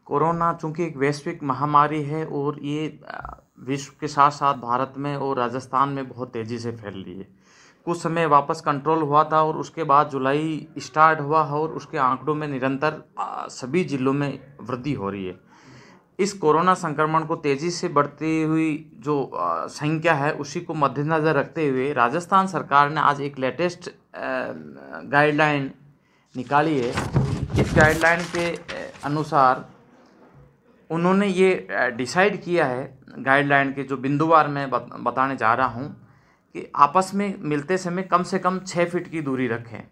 Corona चूँकि एक वैश्विक महामारी है और ये विश्व के साथ साथ भारत में और राजस्थान में बहुत तेज़ी से फैल रही है। कुछ समय वापस कंट्रोल हुआ था और उसके बाद जुलाई स्टार्ट हुआ है और उसके आंकड़ों में निरंतर सभी जिलों में वृद्धि हो रही है। इस कोरोना संक्रमण को तेज़ी से बढ़ती हुई जो संख्या है उसी को मद्देनज़र रखते हुए राजस्थान सरकार ने आज एक लेटेस्ट गाइडलाइन निकाली है। इस गाइडलाइन के अनुसार उन्होंने ये डिसाइड किया है, गाइडलाइन के जो बिंदुवार मैं बताने जा रहा हूँ, कि आपस में मिलते समय कम से कम 6 फीट की दूरी रखें।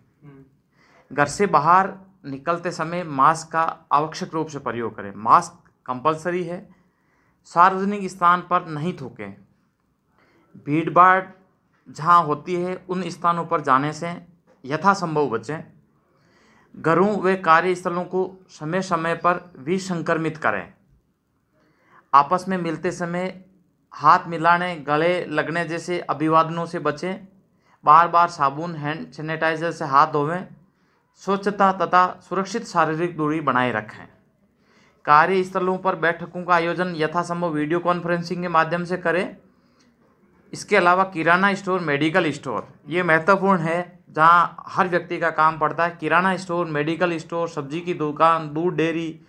घर से बाहर निकलते समय मास्क का आवश्यक रूप से प्रयोग करें। मास्क कंपलसरी है। सार्वजनिक स्थान पर नहीं थूकें। भीड़ भाड़ जहाँ होती है उन स्थानों पर जाने से यथासंभव बचें। घरों व कार्यस्थलों को समय समय पर विसंक्रमित करें। आपस में मिलते समय हाथ मिलाने, गले लगने जैसे अभिवादनों से बचें। बार बार साबुन, हैंड सैनिटाइजर से हाथ धोवें। स्वच्छता तथा सुरक्षित शारीरिक दूरी बनाए रखें। कार्यस्थलों पर बैठकों का आयोजन यथासंभव वीडियो कॉन्फ्रेंसिंग के माध्यम से करें। इसके अलावा किराना स्टोर, मेडिकल स्टोर, ये महत्वपूर्ण है जहाँ हर व्यक्ति का काम पड़ता है। किराना स्टोर, मेडिकल स्टोर, सब्जी की दुकान, दूध डेयरी,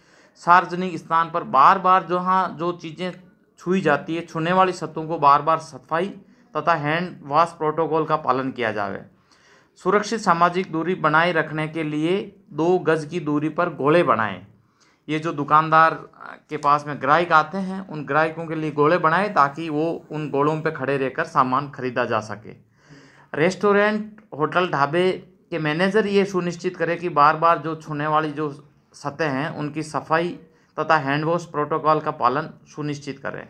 सार्वजनिक स्थान पर बार बार जहाँ जो चीज़ें छुई जाती है, छूने वाली सतहों को बार बार सफाई तथा हैंड वॉश प्रोटोकॉल का पालन किया जाए। सुरक्षित सामाजिक दूरी बनाए रखने के लिए 2 गज की दूरी पर गोले बनाएं। ये जो दुकानदार के पास में ग्राहक आते हैं उन ग्राहकों के लिए गोले बनाएं ताकि वो उन गोलों पे खड़े रहकर सामान खरीदा जा सके। रेस्टोरेंट, होटल, ढाबे के मैनेजर ये सुनिश्चित करें कि बार बार जो छूने वाली जो सतह हैं उनकी सफाई तथा हैंड वॉश प्रोटोकॉल का पालन सुनिश्चित करें।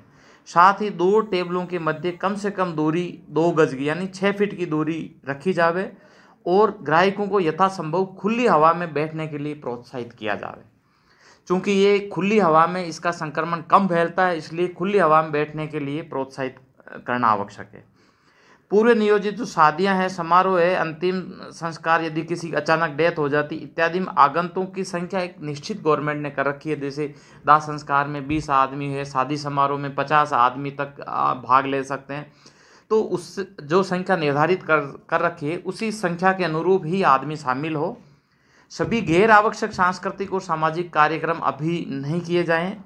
साथ ही 2 टेबलों के मध्य कम से कम दूरी 2 गज की यानी 6 फीट की दूरी रखी जावे और ग्राहकों को यथासंभव खुली हवा में बैठने के लिए प्रोत्साहित किया जावे। चूँकि ये खुली हवा में इसका संक्रमण कम फैलता है, इसलिए खुली हवा में बैठने के लिए प्रोत्साहित करना आवश्यक है। पूर्व नियोजित जो शादियां हैं, समारोह है, अंतिम संस्कार, यदि किसी की अचानक डेथ हो जाती इत्यादि में आगंतुकों की संख्या एक निश्चित गवर्नमेंट ने कर रखी है। जैसे दाह संस्कार में 20 आदमी है, शादी समारोह में 50 आदमी तक भाग ले सकते हैं। तो उस जो संख्या निर्धारित कर रखी है उसी संख्या के अनुरूप ही आदमी शामिल हो। सभी गैर आवश्यक सांस्कृतिक और सामाजिक कार्यक्रम अभी नहीं किए जाएं।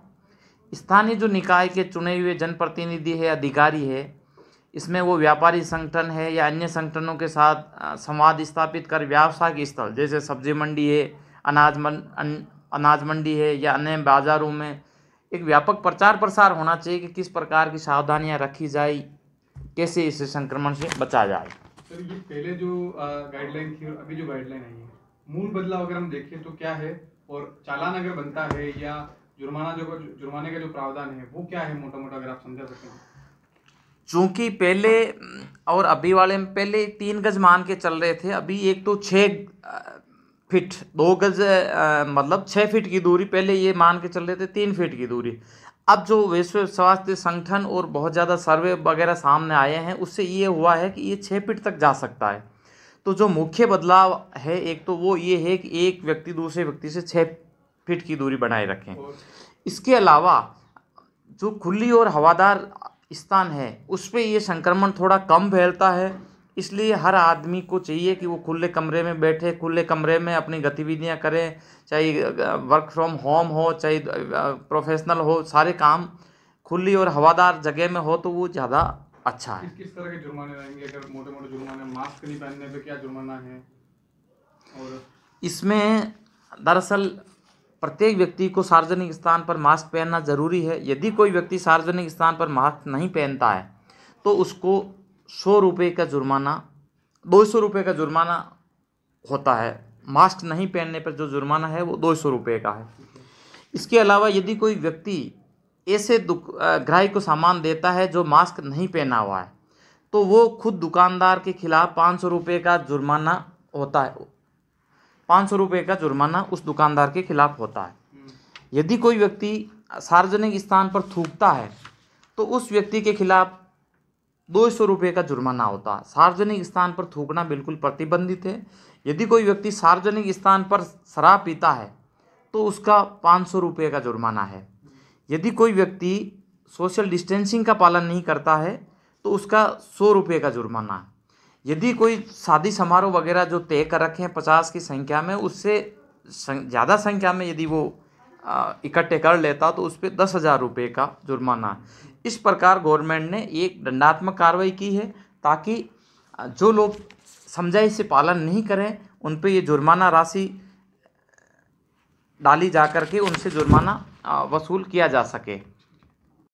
स्थानीय जो निकाय के चुने हुए जनप्रतिनिधि है, अधिकारी है, इसमें वो व्यापारी संगठन है या अन्य संगठनों के साथ संवाद स्थापित कर व्यावसायिक स्थल जैसे सब्जी मंडी है, अनाज मंडी है या अन्य बाजारों में एक व्यापक प्रचार प्रसार होना चाहिए कि किस प्रकार की सावधानियां रखी जाए, कैसे इस संक्रमण से बचा जाए। सर, ये पहले जो गाइडलाइन थी और अभी जो गाइडलाइन आई है, मूल बदलाव अगर हम देखें तो क्या है, और चालान अगर बनता है या जुर्माने का जो प्रावधान है वो क्या है, मोटा मोटा अगर आप समझा सकें। चूँकि पहले और अभी वाले में पहले 3 गज मान के चल रहे थे, अभी एक तो 6 फीट 2 गज मतलब 6 फीट की दूरी, पहले ये मान के चल रहे थे 3 फीट की दूरी। अब जो विश्व स्वास्थ्य संगठन और बहुत ज़्यादा सर्वे वगैरह सामने आए हैं उससे ये हुआ है कि ये 6 फीट तक जा सकता है। तो जो मुख्य बदलाव है एक तो वो ये है कि एक व्यक्ति दूसरे व्यक्ति से 6 फीट की दूरी बनाए रखें। इसके अलावा जो खुली और हवादार स्थान है उस पर ये संक्रमण थोड़ा कम फैलता है, इसलिए हर आदमी को चाहिए कि वो खुले कमरे में बैठे, खुले कमरे में अपनी गतिविधियां करें, चाहे वर्क फ्रॉम होम हो चाहे प्रोफेशनल हो, सारे काम खुली और हवादार जगह में हो तो वो ज़्यादा अच्छा है। किस तरह के जुर्माने रहेंगे? अगर मोटे मोटे जुर्माने, मास्क नहीं पहनने पे क्या जुर्माना है? और इसमें दरअसल प्रत्येक व्यक्ति को सार्वजनिक स्थान पर मास्क पहनना जरूरी है। यदि कोई व्यक्ति सार्वजनिक स्थान पर मास्क नहीं पहनता है तो उसको 100 रुपये का जुर्माना, 200 रुपये का जुर्माना होता है। मास्क नहीं पहनने पर जो जुर्माना है वो 200 रुपये का है। इसके अलावा यदि कोई व्यक्ति ऐसे ग्राहक को सामान देता है जो मास्क नहीं पहना हुआ है तो वो खुद दुकानदार के खिलाफ 500 रुपये का जुर्माना होता है। 500 रुपये का जुर्माना उस दुकानदार के खिलाफ होता है। यदि कोई व्यक्ति सार्वजनिक स्थान पर थूकता है तो उस व्यक्ति के खिलाफ 200 रुपये का जुर्माना होता है। सार्वजनिक स्थान पर थूकना बिल्कुल प्रतिबंधित है। यदि कोई व्यक्ति सार्वजनिक स्थान पर शराब पीता है तो उसका 500 रुपये का जुर्माना है। यदि कोई व्यक्ति सोशल डिस्टेंसिंग का पालन नहीं करता है तो उसका 100 रुपये का जुर्माना है। यदि कोई शादी समारोह वगैरह जो तय कर रखे हैं 50 की संख्या में, उससे ज़्यादा संख्या में यदि वो इकट्ठे कर लेता तो उस पर 10,000 रुपये का जुर्माना है। इस प्रकार गवर्नमेंट ने एक दंडात्मक कार्रवाई की है ताकि जो लोग समझाइश से पालन नहीं करें उन पर ये जुर्माना राशि डाली जा कर के उनसे जुर्माना वसूल किया जा सके।